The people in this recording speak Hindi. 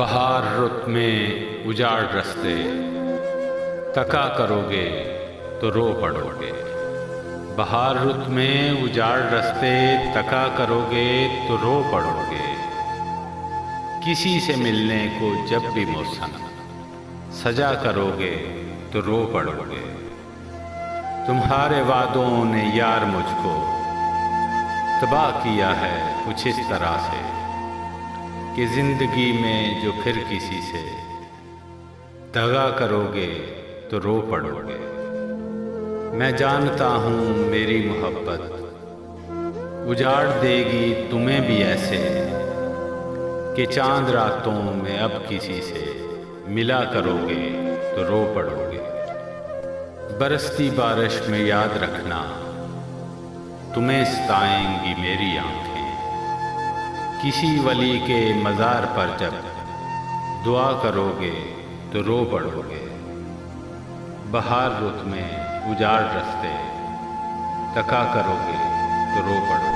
बहार रुत में उजाड़ रस्ते, तका करोगे तो रो पड़ोगे। बहार रुत में उजाड़ रस्ते, तका करोगे तो रो पड़ोगे। किसी से मिलने को जब भी मौसम सजा करोगे तो रो पड़ोगे। तुम्हारे वादों ने यार मुझको तबाह किया है कुछ इस तरह से कि जिंदगी में जो फिर किसी से दगा करोगे तो रो पड़ोगे। मैं जानता हूँ मेरी मोहब्बत उजाड़ देगी तुम्हें भी ऐसे कि चांद रातों में अब किसी से मिला करोगे तो रो पड़ोगे। बरसती बारिश में याद रखना तुम्हें सताएंगी मेरी आंखें। किसी वली के मज़ार पर जब दुआ करोगे तो रो पड़ोगे। बहार रुत में उजाड़ रस्ते, तका करोगे तो रो पड़ोगे।